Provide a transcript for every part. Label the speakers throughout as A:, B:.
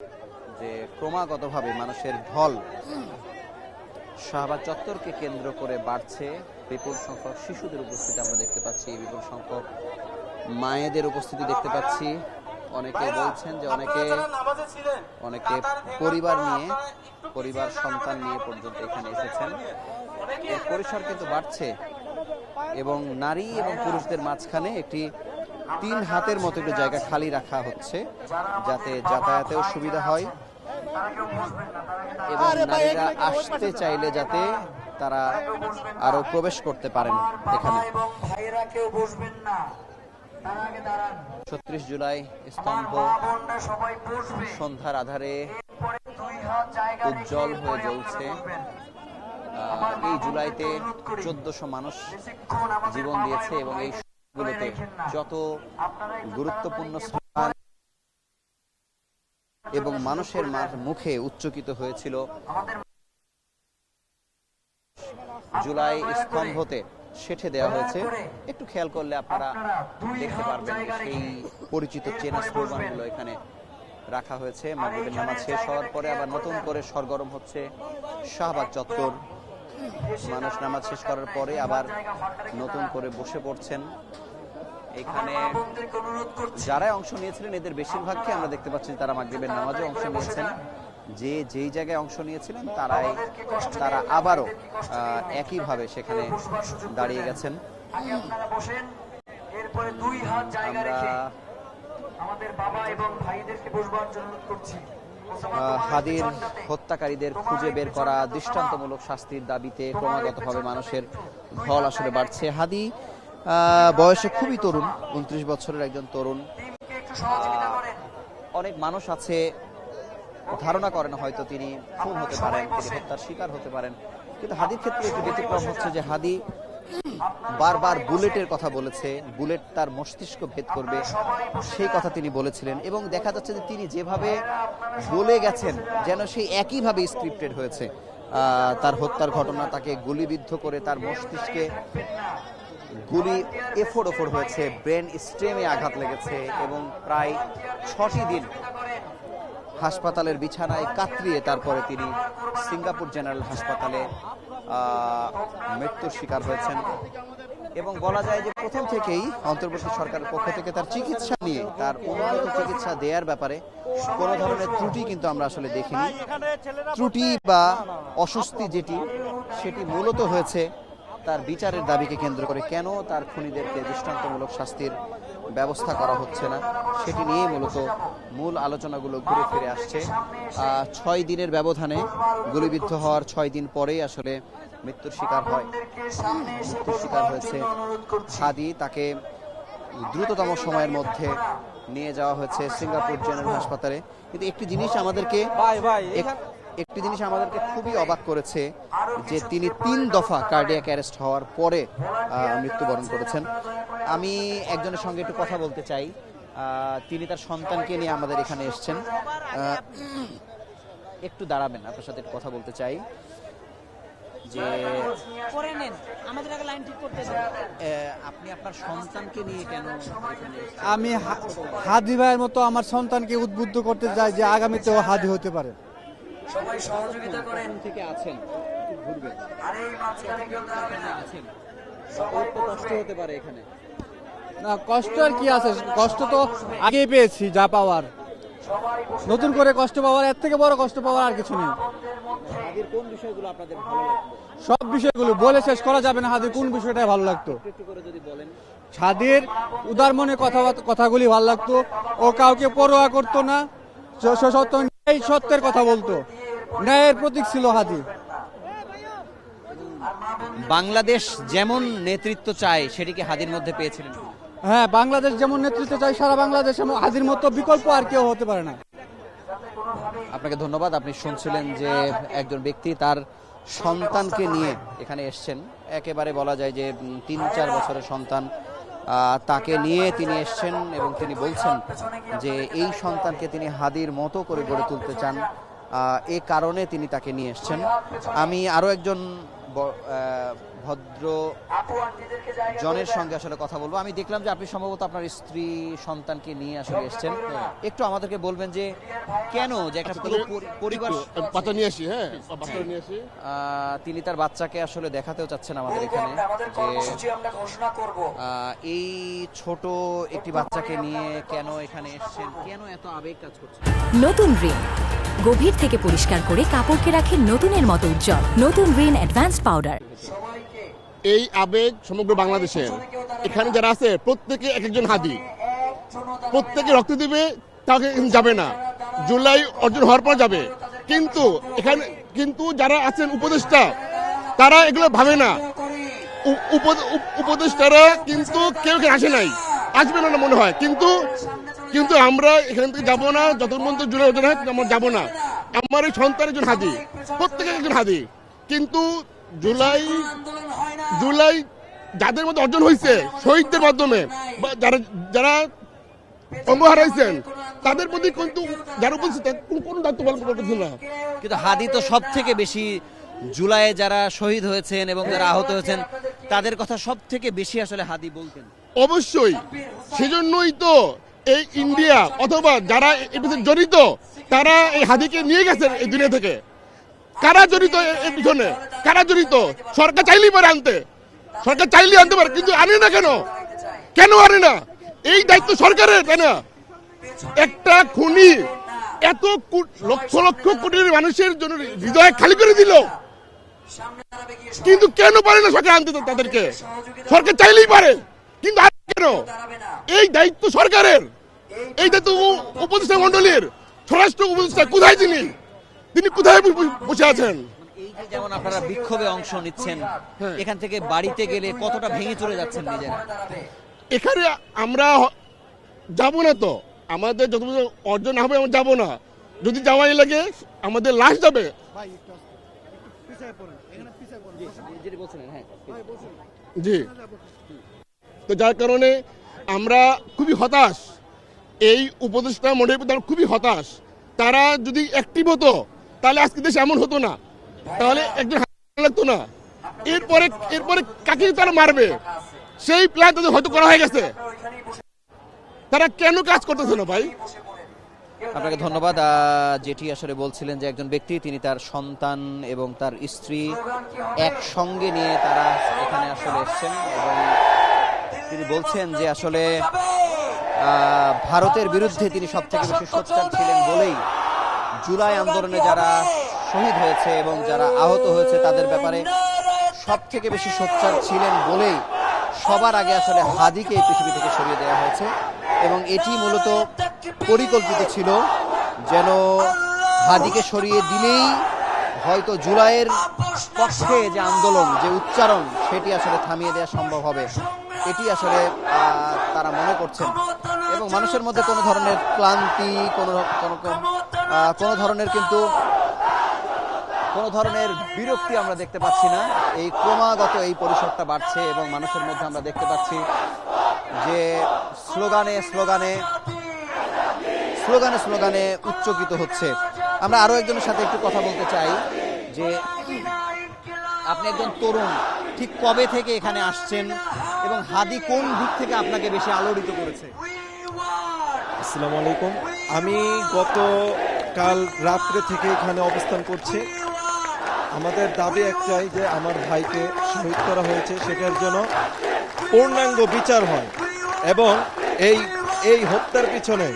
A: যে ক্রমাগতভাবে মানুষের ঢল শাহবাগ চত্বরকে কেন্দ্র করে বাড়ছে। বিপুল সংখ্যক শিশুদের উপস্থিতি আমরা দেখতে পাচ্ছি, বিপুল সংখ্যক মায়েদের উপস্থিতি দেখতে পাচ্ছি। অনেকে বলছেন যে অনেকে পরিবার সন্তান নিয়ে পর্যন্ত এখানে এসেছেন। এর পরিসর কিন্তু বাড়ছে এবং নারী এবং পুরুষদের মাঝখানে একটি 3 হাতের মতো একটু জায়গা খালি রাখা হচ্ছে, যাতে যাতায়াতেও সুবিধা হয় এবং নারীরা আসতে চাইলে যাতে তারা আরো প্রবেশ করতে পারেন এখানে। 36 জুলাই স্তম্ভ সন্ধ্যার আধারে উজ্জ্বল হয়ে জ্বলছে। এই জুলাইতে 1400 মানুষ জীবন দিয়েছে এবং এই গুলোতে যত গুরুত্বপূর্ণ স্থান এবং মানুষের মুখে উচ্চকিত হয়েছিল জুলাই স্তম্ভতে সেটে দেওয়া হয়েছে। একটু খেয়াল করলে আপনারা দেখতে পারবেন সেই পরিচিত চেনা স্লোগানগুলো এখানে রাখা হয়েছে। মাগরিবের নামাজ শেষ হওয়ার পরে আবার নতুন করে সরগরম হচ্ছে শাহবাগ চত্বর। মানুষ নামাজ শেষ করার পরে আবার নতুন করে বসে পড়ছেন। এখানে যারা অংশ নিয়েছিলেন এদের বেশিরভাগকে আমরা দেখতে পাচ্ছি তারা মাগরিবের নামাজে অংশ নিয়েছেন। যেই জায়গায় অংশ নিয়েছিলেন তারা আবারও একইভাবে সেখানে দাঁড়িয়ে গেছেন। হাদির হত্যাকারীদের খুঁজে বের করা, দৃষ্টান্তমূলক শাস্তির দাবিতে ক্রমাগতভাবে মানুষের ঢল আসলে বাড়ছে। হাদি বয়সে খুবই তরুণ, 29 বছরের একজন তরুণ। অনেক মানুষ আছে ধারণা করেন হয়তো তিনি খুন হতে পারেন, তিনি হত্যার শিকার হতে পারেন, কিন্তু হাদির ক্ষেত্রে একটি ব্যতিক্রম হচ্ছে যে হাদি বারবার বুলেটের কথা বলেছে, বুলেট তার মস্তিষ্ক ভেদ করবে সেই কথা তিনি বলেছিলেন এবং দেখা যাচ্ছে যে তিনি যেভাবে বলে গেছেন যেন সেই একইভাবে স্ক্রিপ্টেড হয়েছে। তার হত্যার ঘটনা, তাকে গুলিবিদ্ধ করে তার মস্তিষ্কে গুলি এফোড় হয়েছে, ব্রেন স্টেমে আঘাত লেগেছে এবং প্রায় 6টি দিন হাসপাতালের বিছানায় কাতরিয়ে তারপরে তিনি সিঙ্গাপুর জেনারেল হাসপাতালে মৃত্যুর শিকার হয়েছেন। এবং বলা যায় যে প্রথম থেকেই অন্তর্বর্তী সরকারের পক্ষ থেকে তার চিকিৎসা নিয়ে, তার উন্নত চিকিৎসা দেওয়ার ব্যাপারে কোনো ধরনের ত্রুটি কিন্তু আমরা আসলে দেখিনি। ত্রুটি বা অস্বস্তি সেটি মূলত হয়েছে তার বিচারের দাবিকে কেন্দ্র করে। কেন তার খুনিদেরকে দৃষ্টান্তমূলক শাস্তির ব্যবস্থা করা হচ্ছে না সেটি নিয়ে মূল আলোচনাগুলো ঘুরে ফিরে আসছে। 6 দিনের ব্যবধানে গুলিবিদ্ধ হওয়ার 6 দিন পরেই আসলে মৃত্যুর শিকার হয়েছে হাদি। তাকে দ্রুততম সময়ের মধ্যে নিয়ে যাওয়া হয়েছে সিঙ্গাপুর জেনারেল হাসপাতালে। কিন্তু একটি জিনিস আমাদেরকে খুবই অবাক করেছে যে তিনি 3 দফা কার্ডিয়াক অ্যারেস্ট হওয়ার পরে মৃত্যুবরণ করেছেন। আমি একজনের সঙ্গে একটু কথা বলতে চাই, তিনি তার সন্তানকে নিয়ে আমাদের এখানে এসেছেন। একটু দাঁড়াবেন, আপনার সাথে একটু কথা বলতে চাই। যে আপনি আপনার সন্তানকে নিয়ে কেন?
B: আমি হাদি ভাইয়ের মতো আমার সন্তানকে উদ্বুদ্ধ করতে চাই যে আগামীতে ও হাদি হতে পারে।
A: সবাই সহযোগিতা করেন। থেকে আছেন, ঘুরবেন, কষ্ট হতে পারে এখানে।
B: না, কষ্ট আর কি আছে, কষ্ট তো আগেই পেয়েছি যা পাওয়ার, নতুন করে কষ্ট পাওয়ার, এর থেকে বড় কষ্ট পাওয়ার আর কিছু নেই।
A: হাদির কোন বিষয়গুলো আপনাদের ভালো লাগতো?
B: সব বিষয়গুলো বলে শেষ করা যাবে না। হাদির কোন বিষয়টা ভালো লাগতো
A: একটু করে যদি বলেন।
B: হাদির উদার মনে কথাগুলি ভালো লাগতো। ও কাউকে পরোয়া করতো না, সত্যের কথা বলতো, ন্যায়ের প্রতীক ছিল হাদি।
A: বাংলাদেশ যেমন নেতৃত্ব চায় সেটিকে হাদির মধ্যে পেয়েছিলেন?
B: হ্যাঁ, বাংলাদেশ যেমন নেতৃত্ব চাই সারা বাংলাদেশ হাদির মতো বিকল্প আর কেউ হতে পারে না।
A: আপনাকে ধন্যবাদ। আপনি শুনছিলেন যে একজন ব্যক্তি তার সন্তানকে নিয়ে এখানে এসছেন। একেবারে বলা যায় যে 3-4 বছরের সন্তান, তাকে নিয়ে তিনি এসছেন এবং তিনি বলছেন যে এই সন্তানকে তিনি হাদির মতো করে গড়ে তুলতে চান, এ কারণে তিনি তাকে নিয়ে এসছেন। আমি আরো একজন ভদ্র জনের সঙ্গে আসলে কথা বলবো। আমি দেখলাম যে আপনি সম্ভবত আপনার স্ত্রী সন্তানকে নিয়ে আসলে এসেছেন, একটু আমাদেরকে বলবেন যে কেন, যে একটা পুরো পরিবার
C: পাতা নিয়ে আসি, হ্যাঁ পাতা নিয়ে আসি।
A: তিনি তার বাচ্চাকে আসলে দেখাতেও চাচ্ছেন আমাদের এখানে যে এই ছোট একটি বাচ্চাকে নিয়ে কেন এখানে এসেছেন, কেন এত আবেগ কাজ করছে।
D: নতুন রিন গভীর থেকে পরিষ্কার করে কাপড়কে রাখে নতুনের মতো উজ্জ্বল। নতুন রিন অ্যাডভান্সড পাউডার।
C: এই আবেগ সমগ্র বাংলাদেশের, এখানে যারা আছে প্রত্যেকে এক একজন হাদি, প্রত্যেকে রক্ত দিবে, তাকে যাবে না, জুলাই অর্জন হওয়ার পর যাবে। কিন্তু এখানে কিন্তু যারা আছেন উপদেষ্টা, তারা এগুলো ভাবে না। উপদেষ্টারা কিন্তু কেউ আসে নাই, আসবে না মনে হয়। কিন্তু আমরা এখান থেকে যাবো না যতক্ষণ পর্যন্ত জুলাই অর্জন হয়, আমরা যাবো না। আমার এই সন্তান একজন হাদি, প্রত্যেকে একজন হাদি। কিন্তু জুলাই যাদের মধ্যে অর্জন হয়েছে শহীদদের মাধ্যমে, যারা অঙ্গ হারাইছেন, তাদের প্রতি কিন্তু যারা উপস্থিত কোন দায়িত্ব পালন করতেছে না।
A: কিন্তু হাদি তো সব থেকে বেশি, জুলাইয়ে যারা শহীদ হয়েছেন এবং যারা আহত হয়েছেন তাদের কথা সব থেকে বেশি আসলে হাদি বলতেন।
C: অবশ্যই, সেজন্যই তো এই ইন্ডিয়া অথবা যারা এর পিছনে জড়িত, তারা এই হাদিকে নিয়ে গেছেন এই দুনিয়া থেকে। কারা জড়িত এর পিছনে, কারা জড়িত? সরকার চাইলেই পারে আনতে, সরকার চাইলেই আনতে পারে, কিন্তু আনে না। কেন আনে না? এই দায়িত্ব সরকারের, তাই না? একটা খুনি এত লক্ষ লক্ষ কোটি মানুষের জন্য হৃদয় খালি করে দিল, কিন্তু কেন পারে না সরকার আনতে? তাদেরকে সরকার চাইলেই পারে, কিন্তু আর কেন? এই দায়িত্ব সরকারের, এই দায়িত্ব উপদেষ্টা মন্ডলীর। স্বরাষ্ট্র উপদেষ্টা কোথায়? তিনি কোথায় বসে আছেন?
A: এই যে যেমন আপনারা বিক্ষোভে অংশ নিচ্ছেন, এখান থেকে বাড়িতে গেলে কতটা ভেঙে চলে যাচ্ছেন নিজেরা।
C: এখানে আমরা যাব না, তো আমাদের যত অর্জন হবে আমরা যাব না। যদি যাওয়াই লাগে আমাদের লাশ যাবে। জি, তো যার কারণে আমরা খুবই হতাশ। এই উপদেষ্টা মন্ডলীর প্রতি খুবই হতাশ। তারা যদি অ্যাক্টিভ হতো তাহলে আজকে দেশে এমন হতো না, তাহলে একজন লাগতো না। এরপরে কাকে তারা মারবে সেই প্ল্যান তাদের হয়তো করা হয়ে গেছে। তারা কেন কাজ করতেছে না ভাই?
A: আপনাকে ধন্যবাদ। যেটি আসলে বলছিলেন যে একজন ব্যক্তি, তিনি তার সন্তান এবং তার স্ত্রী একসঙ্গে নিয়ে তারা এখানে আসলে এসেছেন এবং তিনি বলছেন যে আসলে ভারতের বিরুদ্ধে তিনি সব থেকে বেশি সোচ্চার ছিলেন বলেই জুলাই আন্দোলনে যারা শহীদ হয়েছে এবং যারা আহত হয়েছে তাদের ব্যাপারে সব থেকে বেশি সোচ্চার ছিলেন বলেই সবার আগে আসলে হাদিকে এই পৃথিবী থেকে সরিয়ে দেওয়া হয়েছে এবং এটি মূলত পরিকল্পিত ছিল, যেন হাদিকে সরিয়ে দিলেই হয়তো জুলাইয়ের পক্ষে যে আন্দোলন, যে উচ্চারণ, সেটি আসলে থামিয়ে দেওয়া সম্ভব হবে। এটি আসলে তারা মনে করছেন এবং মানুষের মধ্যে কোনো ধরনের ক্লান্তি, কোনো ধরনের কিন্তু কোনো ধরনের বিরক্তি আমরা দেখতে পাচ্ছি না। এই ক্রমাগত এই পরিসরটা বাড়ছে এবং মানুষের মধ্যে আমরা দেখতে পাচ্ছি যে স্লোগানে উচ্চকিত হচ্ছে। আমরা আরো একজনের সাথে একটু কথা বলতে চাই যে আপনি একজন তরুণ, ঠিক কবে থেকে এখানে আসছেন এবং হাদি কোন দিক থেকে আপনাকে বেশি আলোড়িত করেছে?
E: আসসালামু আলাইকুম। আমি গতকাল রাত্রে থেকে এখানে অবস্থান করছি। আমাদের দাবি একটাই যে আমার ভাইকে শহীদ করা হয়েছে, সেটার জন্য পূর্ণাঙ্গ বিচার হয় এবং এই হত্যার পিছনে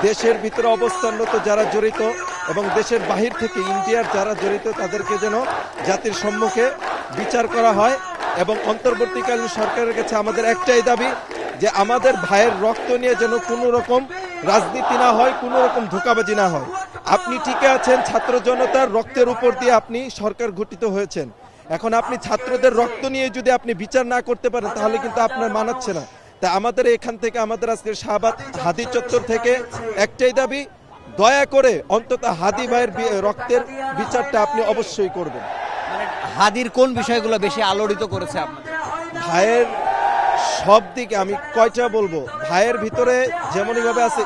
E: দেশের ভিতরে অবস্থানরত যারা জড়িত এবং দেশের বাহির থেকে ইন্ডিয়ার যারা জড়িত তাদেরকে যেন জাতির সম্মুখে বিচার করা হয়। এবং অন্তর্বর্তীকালীন সরকারের কাছে আমাদের একটাই দাবি যে আমাদের ভাইয়ের রক্ত নিয়ে যেন কোনো রকম রাজনীতি না হয়, কোনো রকম ধোঁকাবাজি না হয়। আপনি ঠিকই আছেন, ছাত্র জনতার রক্তের উপর দিয়ে আপনি সরকার গঠিত হয়েছেন। এখন আপনি ছাত্রদের রক্ত নিয়ে যদি আপনি বিচার না করতে পারেন তাহলে কিন্তু আপনার মানাচ্ছে না। তাই আমাদের এখান থেকে, আমাদের আজকের শাহবাগ হাদি চত্বর থেকে একটাই দাবি, দয়া করে অন্তত হাদি ভাইয়ের রক্তের বিচারটা আপনি অবশ্যই করবেন।
A: মানে হাদির কোন বিষয়গুলো বেশি আলোড়িত করেছে আপনাদের?
E: ভাইয়ের সব দিকে আমি কয়টা বলবো, ভাইয়ের ভিতরে যেমনইভাবে আছে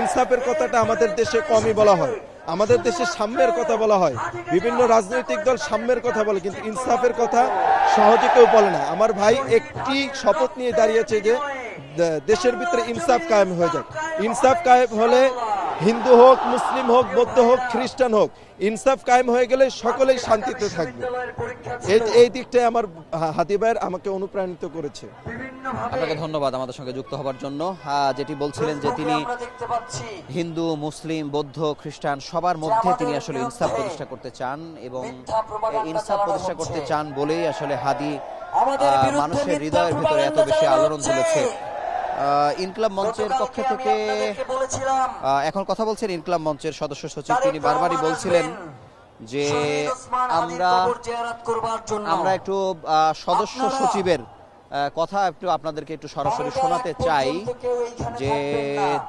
E: ইনসাফের কথাটা আমাদের দেশে কমই বলা হয়। আমাদের দেশে সাম্যের কথা বলা হয়, বিভিন্ন রাজনৈতিক দল সাম্যের কথা বলে, কিন্তু ইনসাফের কথা সহজে কেউ বলে না। আমার ভাই একটি শপথ নিয়ে দাঁড়িয়েছে যে দেশের ভিতরে ইনসাফ কায়েম হয়ে যায়। ইনসাফ কায়েম হলে হিন্দু হোক, মুসলিম হোক, বৌদ্ধ হোক, খ্রিস্টান হোক, ইনসাফ কায়েম হয়ে গেলে সকলেই শান্তিতে থাকবে। এই দিকটাই আমার হাদি ভাইয়ের আমাকে অনুপ্রাণিত করেছে।
A: আপনাকে ধন্যবাদ আমাদের সঙ্গে যুক্ত হবার জন্য। যেটি বলছিলেন যে তিনি হিন্দু, মুসলিম, বৌদ্ধ, খ্রিস্টান সবার মধ্যে তিনি আসলে ইনসাফ প্রতিষ্ঠা করতে চান, এবং ইনসাফ প্রতিষ্ঠা করতে চান বলেই আসলে হাদি মানুষের হৃদয়ের ভিতরে এত বেশি আলোড়ন তুলেছে। ইনকলাব মঞ্চের পক্ষ থেকে এখন কথা বলছেন ইনকলাব মঞ্চের সদস্য সচিব, তিনি বারবারই বলছিলেন যে আমরা একটু সদস্য সচিবের কথা একটু আপনাদেরকে একটু সরাসরি শোনাতে চাই, যে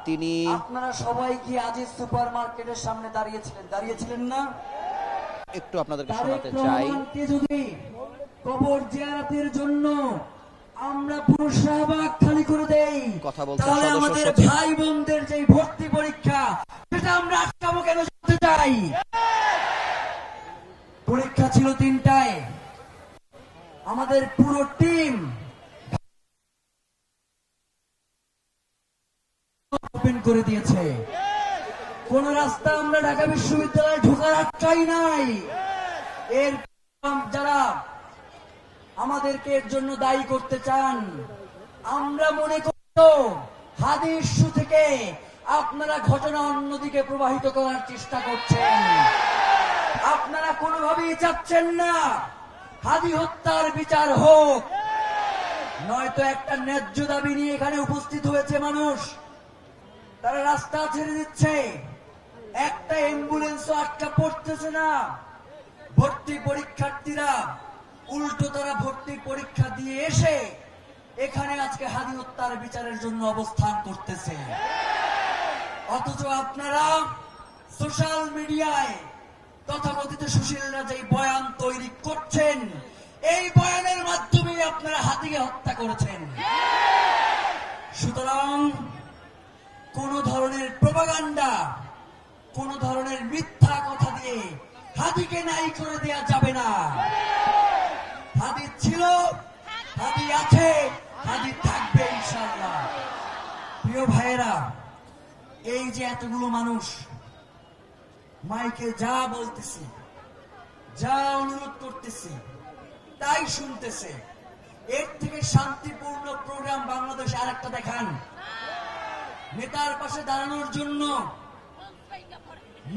A: তিনি
F: আপনারা সবাই কি আজিজ সুপার মার্কেটের সামনে দাঁড়িয়েছিলেন না?
A: একটু আপনাদেরকে শোনাতে চাই।
F: যদি কবর জিয়ারতের জন্য আমরা পুরো শাহবাগ খালি করে দেই,
A: কথা বলছেন
F: তাহলে
A: সদস্য
F: আমাদের
A: সচিব।
F: ভাই বোনদের যে ভর্তি পরীক্ষা সেটা আমরা আটকাবো কেন জানতে চাই। পরীক্ষা ছিল 3টায়, আমাদের পুরো টিম ওপেন করে দিয়েছে। কোন রাস্তা আমরা ঢাকা বিশ্ববিদ্যালয়ে ঢোকার আটকাই নাই। এর যারা আমাদেরকে এর জন্য দায়ী করতে চান, আমরা মনে করব হাদি ইস্যু থেকে আপনারা ঘটনা অন্যদিকে প্রবাহিত করার চেষ্টা করছেন। আপনারা কোনোভাবেই চাচ্ছেন না হাদি হত্যার বিচার হোক, নয়তো একটা ন্যায্য দাবি নিয়ে এখানে উপস্থিত হয়েছে মানুষ, তারা রাস্তা ছেড়ে দিচ্ছে, একটা অ্যাম্বুলেন্সও আটকা পড়তেছে না। ভর্তি পরীক্ষার্থীরা উল্টো তারা ভর্তি পরীক্ষা দিয়ে এসে এখানে আজকে হাদি হত্যার বিচারের জন্য অবস্থান করতেছে। অথচ আপনারা সোশ্যাল মিডিয়ায় তথাকথিত সুশীলরা যে বয়ান তৈরি করছেন, এই বয়ানের মাধ্যমে আপনারা হাদিকে হত্যা করেছেন। সুতরাং কোন ধরনের প্রপাগান্ডা, কোন ধরনের মিথ্যা কথা দিয়ে হাদিকে নাই করে দেয়া যাবে না। হাদি ছিল, হাদি আছে, হাদি থাকবে ইনশাআল্লাহ। প্রিয় ভাইয়েরা, এই যে এতগুলো মানুষ মাইকে যা বলতেছে, যা অনুরোধ করতেছে, তাই শুনতেছে, এর থেকে শান্তিপূর্ণ প্রোগ্রাম বাংলাদেশে আরেকটা দেখান। নেতার পাশে দাঁড়ানোর জন্য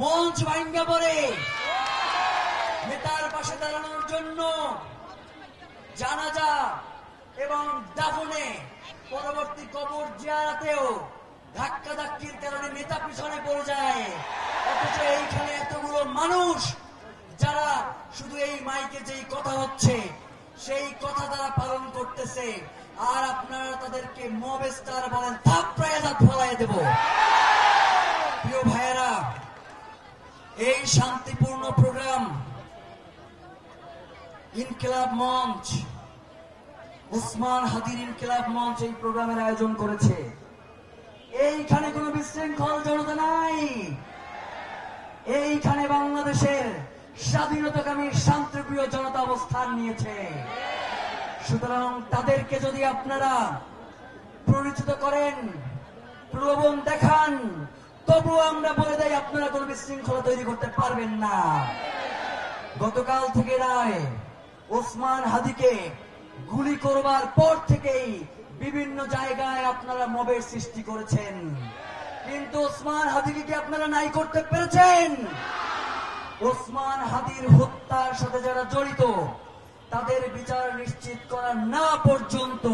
F: মঞ্চ ভাঙ্গা পড়ে, নেতার পাশে দাঁড়ানোর জন্য জানাজা এবং দাফনে পরবর্তী কবর জিয়ারতেও ধাক্কাধাক্কির কারণে নেতা পিছনে পড়ে যায়। অথচ এইখানে এতগুলো মানুষ যারা শুধু এই মাইকে যেই কথা হচ্ছে সেই কথা তারা পালন করতেছে, আর আপনারা তাদেরকে মব স্টার বলেন, থাপড়ায় দাঁত ফলাই দেব। প্রিয় ভাইয়েরা, এই শান্তিপূর্ণ প্রোগ্রাম ইনকিলাব মঞ্চ, উসমান হাদির ইনকিলাব মঞ্চ এই প্রোগ্রামের আয়োজন করেছে। এইখানে কোনো বিশৃঙ্খল জনতা নাই, এইখানে বাংলাদেশের স্বাধীনতাকামী শান্তিপ্রিয় জনতা অবস্থান নিয়েছে। সুতরাং তাদেরকে যদি আপনারা পরিচিত করেন, প্রলোভন দেখান, তবুও আমরা বলে দেই আপনারা কোনো বিশৃঙ্খলা তৈরি করতে পারবেন না। গতকাল থেকে নয়, ওসমান হাদিকে গুলি করবার পর থেকেই বিভিন্ন জায়গায় আপনারা মবের সৃষ্টি করেছেন, কিন্তু ওসমান হাদিকে কি আপনারা নাই করতে পেরেছেন? ওসমান হাদির হত্যার সাথে যারা জড়িত তাদের বিচার নিশ্চিত করা না পর্যন্ত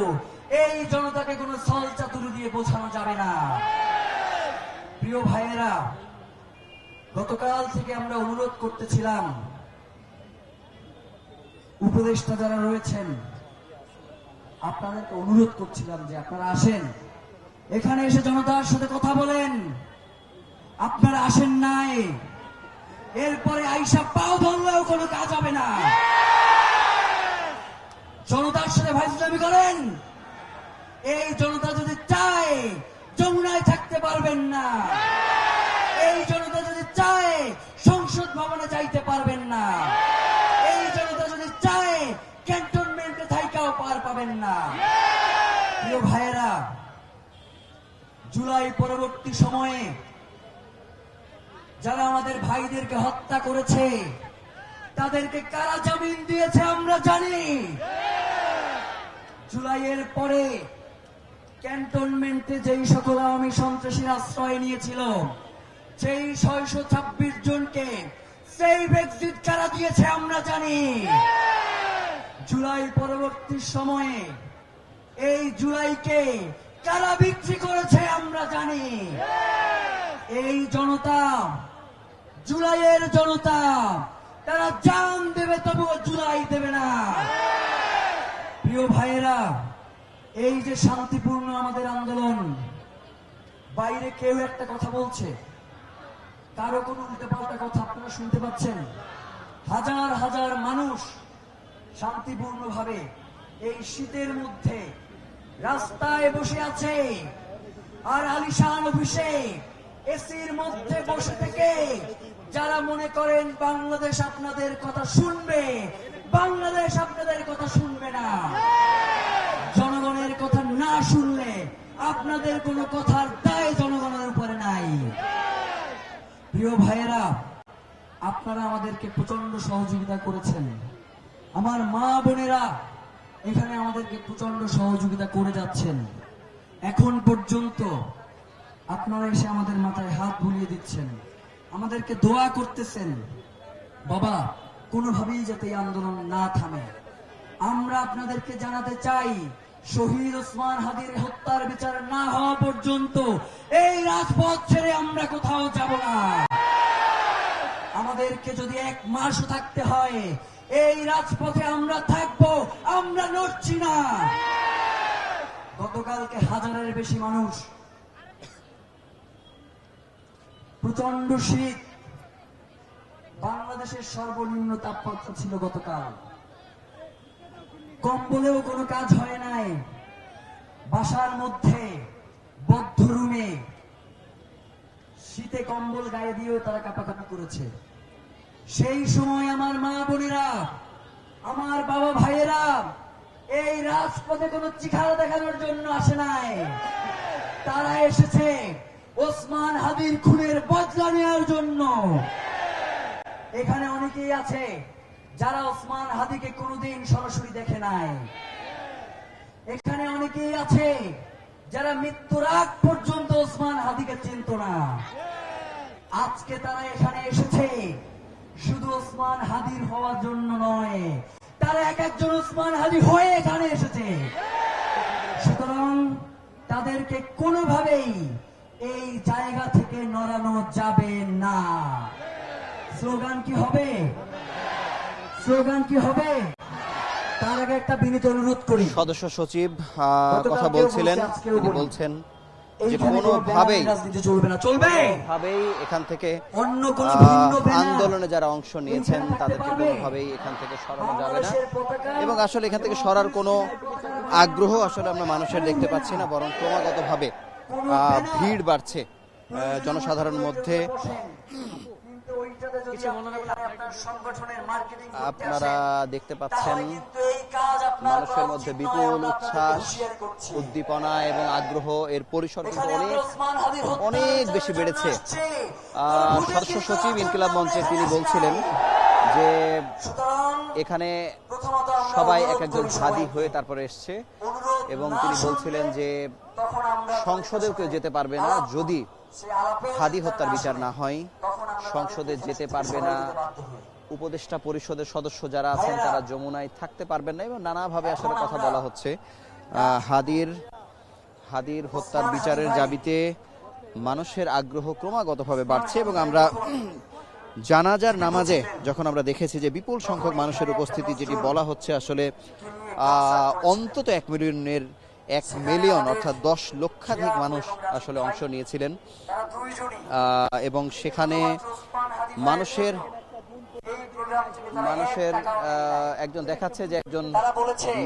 F: এই জনতাকে কোনো ছল চাতুরি দিয়ে বোঝানো যাবে না। প্রিয় ভাইয়েরা, গতকাল থেকে আমরা অনুরোধ করতেছিলাম উপদেষ্টা যারা রয়েছেন, আপনাদেরকে অনুরোধ করছিলাম যে আপনারা আসেন, এখানে এসে জনতার সাথে কথা বলেন। আপনারা আসেন নাই, এরপরে আইসা পাও ধরলেও কোনো কাজ হবে না। জনতার সাথে ভাইসলামি করেন, এই জনতা যদি চায় যমুনায় থাকতে পারবেন না। এই জনতা যদি চায় না। এই জনতা যদি চায় ক্যান্টনমেন্টে থাইকাও পার পাবেন না। প্রিয় ভাইয়েরা, জুলাই পরবর্তী সময়ে যারা আমাদের ভাইদেরকে হত্যা করেছে তাদেরকে কারা জামিন দিয়েছে আমরা জানি। জুলাইয়ের পরে ক্যান্টনমেন্টে যেই সকল আওয়ামী সন্ত্রাসীর আশ্রয় নিয়েছিল সেই 626 জনকে সেফ এক্সিট কারা দিয়েছে আমরা জানি। জুলাই পরবর্তী সময়ে এই জুলাইকে কারা বিক্রি করেছে আমরা জানি। এই জনতা, জুলাইয়ের জনতা, তারা জান দেবে তবুও জুলাই দেবে না। প্রিয় ভাইয়েরা, এই যে শান্তিপূর্ণ আমাদের আন্দোলন, বাইরে কেউ একটা কথা বলছে, কারো কোনো উল্টোপাল্টা কথা আপনারা শুনতে পাচ্ছেন? হাজার হাজার মানুষ শান্তিপূর্ণভাবে এই শীতের মধ্যে রাস্তায় বসে আছে, আর আলিশান অফিসে এসির মধ্যে বসে থেকে যারা মনে করেন বাংলাদেশ আপনাদের কথা শুনবে, বাংলাদেশ আপনাদের কথা শুনবে না। জনগণের কথা না শুনলে আপনাদের কোনো কথার দায় জনগণের উপরে নাই। প্রিয় ভাইয়েরা, আপনারা আমাদেরকে প্রচন্ড সহযোগিতা করেছেন। আমার মা বোনেরা এখানে আমাদেরকে প্রচন্ড সহযোগিতা করে যাচ্ছেন। এখন পর্যন্ত আপনারা এসে আমাদের মাথায় হাত বুলিয়ে দিচ্ছেন, আমাদেরকে দোয়া করতেছেন বাবা কোনোভাবেই যাতে এই আন্দোলন না থামে। আমরা আপনাদেরকে জানাতে চাই, শহীদ ওসমান হাদির হত্যার বিচার না হওয়া পর্যন্ত এই রাজপথ ছেড়ে আমরা কোথাও যাব না। আমাদেরকে যদি 1 মাসও থাকতে হয় এই রাজপথে আমরা থাকবো, আমরা নড়ছি না। গতকালকে হাজারের বেশি মানুষ, প্রচন্ড শীত, বাংলাদেশের সর্বনিম্ন তাপমাত্রা ছিল গতকাল। কম্বলেও কোনো কাজ হয় নাই, বাসার মধ্যে বদ্ধ রুমে শীতে কম্বল গায়ে দিয়েও তারা কাঁপাকাঁপি করেছে। সেই সময় আমার মা বোনেরা, আমার বাবা ভাইয়েরা এই রাজপথে কোনো চিখারা দেখানোর জন্য আসে নাই, তারা এসেছে ওসমান হাদির খুনের বদলা নেওয়ার জন্য। এখানে অনেকেই আছে যারা ওসমান হাদিকে কোনোদিন সরাসরি দেখে নাই। এখানে অনেকেই আছে যারা মৃত্যুর আগ পর্যন্ত ওসমান হাদিকে চিনত না। আজকে তারা এখানে এসেছে শুধু ওসমান হাদির হওয়ার জন্য নয়, তারা এক একজন ওসমান হাদি হয়ে এখানে এসেছে। সুতরাং তাদেরকে কোনোভাবেই এই জায়গা থেকে নড়ানো যাবে না। স্লোগান কি হবে? স্লোগান কি হবে? তার আগে একটা বিনীত অনুরোধ করি।
A: সদস্য সচিব কথা বলছিলেন, তিনি বলছেন যে কোনোভাবেই
F: রাজনীতি চলবে না, চলবে
A: ভাবেই এখান থেকে
F: অন্য কোনো ভিন্ন ব্যানার
A: আন্দোলনে যারা অংশ নিয়েছেন তাদেরকে কোনোভাবেই এখান থেকে সরানো যাবে না। এবং আসলে এখান থেকে সরার কোনো আগ্রহ আসলে আমরা মানুষের দেখতে পাচ্ছি না, বরং ক্রমাগতভাবে ভিড় বাড়ছে জনসাধারণের মধ্যে। আপনারা দেখতে পাচ্ছেন মানুষের মধ্যে বিপুল উচ্ছ্বাস, উদ্দীপনা এবং আগ্রহ, এর পরিসর কিন্তু অনেক বেশি বেড়েছে। সদস্য সচিব ইনকিলাব মঞ্চের তিনি বলছিলেন যে এখানে সবাই এক একজন হাদি হয়ে তারপরে এসছে, এবং তিনি বলছিলেন যে সংসদেও কেউ যেতে পারবে না যদি হাদি হত্যার বিচার না হয়, সংসদে যেতে পারবে না, উপদেষ্টা পরিষদের সদস্য যারা আছেন তারা যমুনায় থাকতে পারবেন না, এবং নানাভাবে আসলে কথা বলা হচ্ছে। হাদির হত্যার বিচারের দাবিতে মানুষের আগ্রহ ক্রমাগতভাবে বাড়ছে, এবং আমরা জানাজার নামাজে যখন আমরা দেখেছি যে বিপুল সংখ্যক মানুষের উপস্থিতি, যেটি বলা হচ্ছে আসলে অন্তত 1 মিলিয়ন অর্থাৎ 10 লক্ষাধিক মানুষ আসলে অংশ নিয়েছিলেন, এবং সেখানে মানুষের একজন দেখাচ্ছে যে একজন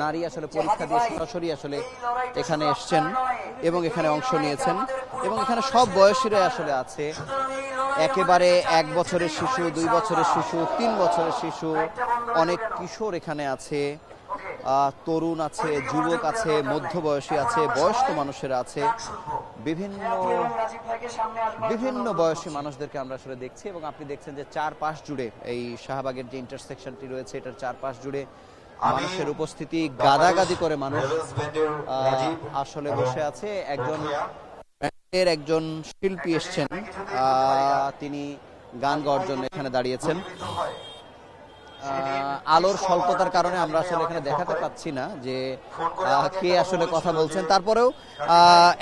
A: নারী আসলে পরীক্ষা দিয়ে সরাসরি আসলে এখানে এসছেন এবং এখানে অংশ নিয়েছেন, এবং এখানে সব বয়সীরা আসলে আছে। একেবারে 1 বছরের শিশু, 2 বছরের শিশু, 3 বছরের শিশু, অনেক কিশোর এখানে আছে, তরুণ আছে, যুবক আছে, মধ্যবয়সী আছে, বয়স্ক মানুষেরা আছে, বিভিন্ন বয়সী মানুষদেরকে আমরা আসলে দেখছি। এবং আপনি দেখছেন যে চারপাশ জুড়ে এই শাহবাগের যে ইন্টারসেকশনটি রয়েছে এটার চারপাশ জুড়ে মানুষের উপস্থিতি, গাদাগাদি করে মানুষ আসলে বসে আছে। একজন শিল্পী এসছেন, তিনি গান গাওয়ার জন্য এখানে দাঁড়িয়েছেন। আলোর স্বল্পতার কারণে আমরা আসলে এখানে দেখাতে পাচ্ছি না যে কে আসলে কথা বলছেন। তারপরেও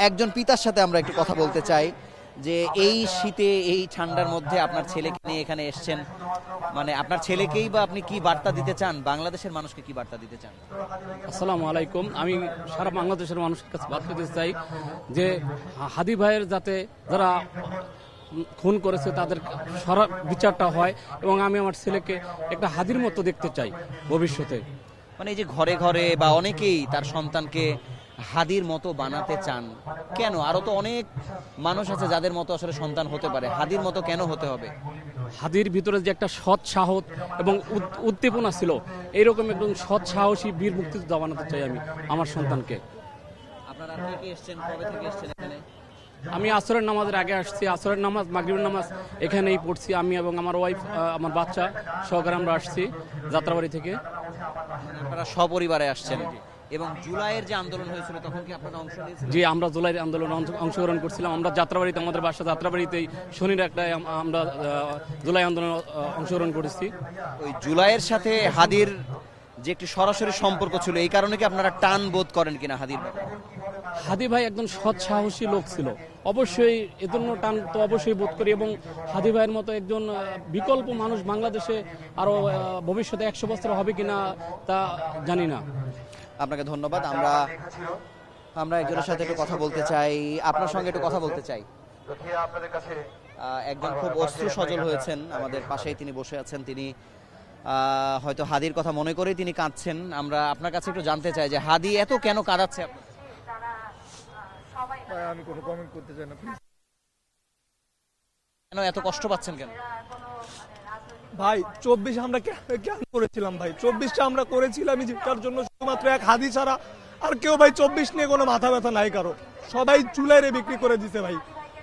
A: একজন পিতার সাথে আমরা একটু কথা বলতে চাই যে এই শীতে, এই ঠান্ডার মধ্যে আপনার ছেলেকে নিয়ে এখানে এসছেন, মানে আপনার ছেলেকেই বা আপনি কি বার্তা দিতে চান, বাংলাদেশের মানুষকে কি বার্তা দিতে চান?
G: আসসালামু আলাইকুম। আমি সারা বাংলাদেশের মানুষের কাছে বার্তা দিতে চাই যে হাদি ভাইয়ের যাতে যারা খুন করেছে তাদের সরা বিচারটা হয়, এবং আমি আমার ছেলেকে একটা হাদির মতো দেখতে চাই ভবিষ্যতে।
A: মানে এই যে ঘরে ঘরে বা অনেকেই তার সন্তানকে হাদির মতো বানাতে চান, কেন? আরো তো অনেক মানুষ আছে যাদের মতো আসলে সন্তান হতে পারে, হাদির মতো কেন হতে হবে?
G: হাদির ভিতরে যে একটা সৎ সাহস এবং উদ্দীপনা ছিল, এইরকম একজন সৎ সাহসী বীর মুক্তিযোদ্ধা বানাতে চাই আমি আমার সন্তানকে।
A: আপনারা আর কে কে এসেছেন, কবে থেকে এসেছেন এখানে?
G: আমি আসরের নামাজের আগে আসছি, আসরের নামাজ, মাগরিবের নামাজ এখানেই পড়ছি। আমি এবং আমার ওয়াইফ, আমার বাচ্চা সহকারে আমরা আসছি যাত্রাবাড়ি থেকে।
A: আপনারা সপরিবারে আসছেন। এবং জুলাইয়ের যে আন্দোলন হয়েছিল তখন কি আপনারা অংশ নিয়েছিলেন?
G: জি, আমরা জুলাইয়ের আন্দোলনে অংশগ্রহণ করছিলাম। আমরা যাত্রাবাড়িতে, আমাদের বাসা যাত্রাবাড়িতেই শনির একটা আমরা জুলাই আন্দোলনে অংশগ্রহণ করেছি।
A: ওই জুলাইয়ের সাথে হাদির যে একটি সরাসরি সম্পর্ক ছিল, এই কারণে কি আপনারা টান বোধ করেন কিনা হাদির ব্যাপারে?
G: হাদি ভাই একজন সৎ সাহসী লোক ছিল, অবশ্যই এজন্য টান তো অবশ্যই বোধ করি। এবং হাদি ভাইয়ের মতো একজন বিকল্প মানুষ বাংলাদেশে আরো ভবিষ্যতে 100 বছর হবে কিনা তা জানি না।
A: আপনাকে ধন্যবাদ। আমরা একজনের সাথে একটু কথা বলতে চাই, আপনার সঙ্গে একটু কথা বলতে চাই। একজন খুব অশ্রু সজল হয়েছেন, আমাদের পাশেই তিনি বসে আছেন। তিনি হয়তো হাদির কথা মনে করেই তিনি কাঁদছেন। আমরা আপনার কাছে একটু জানতে চাই যে হাদি এত কেন কাঁদাচ্ছে আপনাকে?
H: আমি কোনো কমেন্ট করতে চাই না, প্লিজ।
A: কেন এত কষ্ট পাচ্ছেন কেন?
H: ভাই 24 আমরা কেন করেছিলাম ভাই? 24টা আমরা করেছিলাম যেটার জন্য শুধুমাত্র এক হাদি ছাড়া আর কেউ ভাই 24 নিয়ে কোনো মাথা ব্যথা নাই কারো। সবাই জুলাইরে বিক্রি করে দিছে ভাই।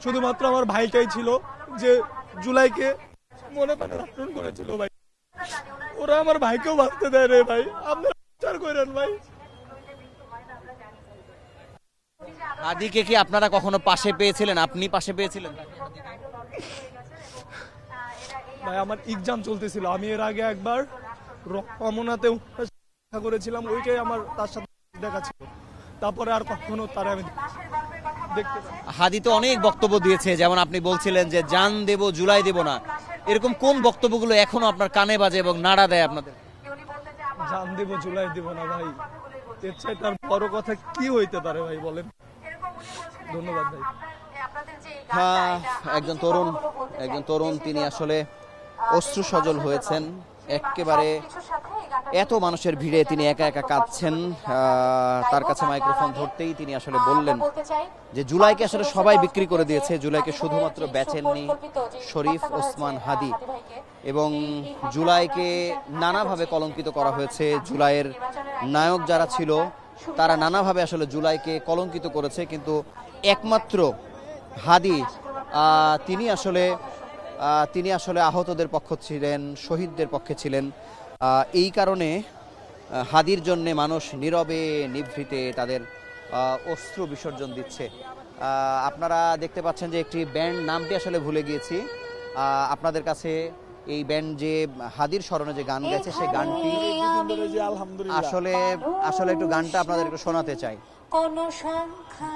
H: শুধুমাত্র আমার ভাইটাই ছিল যে জুলাইকে মনে প্রাণে রাখণ করেছিল ভাই। ওরা আমার ভাইকেও বাঁচতে দেয় রে ভাই। আপনারা বিচার করেন ভাই।
A: হাদিকে কি আপনারা কখনো পাশে পেয়েছিলেন? আপনি পাশে পেয়েছিলেন?
H: ভাই আমার এক্সাম চলতেছিল, আমি এর আগে একবার রমনাতেও দেখা করেছিলাম, ওইটাই আমার তার সাথে দেখা ছিল। তারপরে আর কখনো তারা আমি দেখতে পাই।
A: হাদি তো অনেক বক্তব্য দিয়েছে, যেমন আপনি বলছিলেন যে জান দেব, জুলাই দেব না। এরকম কোন বক্তব্যগুলো এখনো আপনার কানে বাজে এবং নাড়া দেয় আপনাদের?
H: জান দেব, জুলাই দেব না ভাই, এর চাই তার বড় কথা কি হইতে পারে ভাই বলেন? ধন্যবাদ ভাই।
A: হ্যাঁ, একজন তরুণ তিনি আসলে অশ্রু সজল হয়েছেন। একেবারে এত মানুষের ভিড়ে তিনি একা একা কাঁদছেন। তার কাছে মাইক্রোফোন ধরতেই তিনি আসলে বললেন যে জুলাইকে আসলে সবাই বিক্রি করে দিয়েছে, জুলাইকে শুধুমাত্র বেচেননি শরীফ ওসমান হাদি। এবং জুলাইকে নানাভাবে কলঙ্কিত করা হয়েছে। জুলাইয়ের নায়ক যারা ছিল তারা নানাভাবে আসলে জুলাইকে কলঙ্কিত করেছে, কিন্তু একমাত্র হাদি তিনি আসলে আহতদের পক্ষ ছিলেন, শহীদদের পক্ষে ছিলেন। এই কারণে হাদির জন্য মানুষ নীরবে নিভৃতে তাদের অশ্রু বিসর্জন দিচ্ছে। আপনারা দেখতে পাচ্ছেন যে একটি ব্যান্ড, নামটি আসলে ভুলে গিয়েছি। আপনাদের কাছে এই ব্যান্ড যে হাদির স্মরণে যে গান গাইছে সেই গানটি আসলে একটু গানটা আপনাদের একটু শোনাতে চাই।
I: কোন সংখ্যা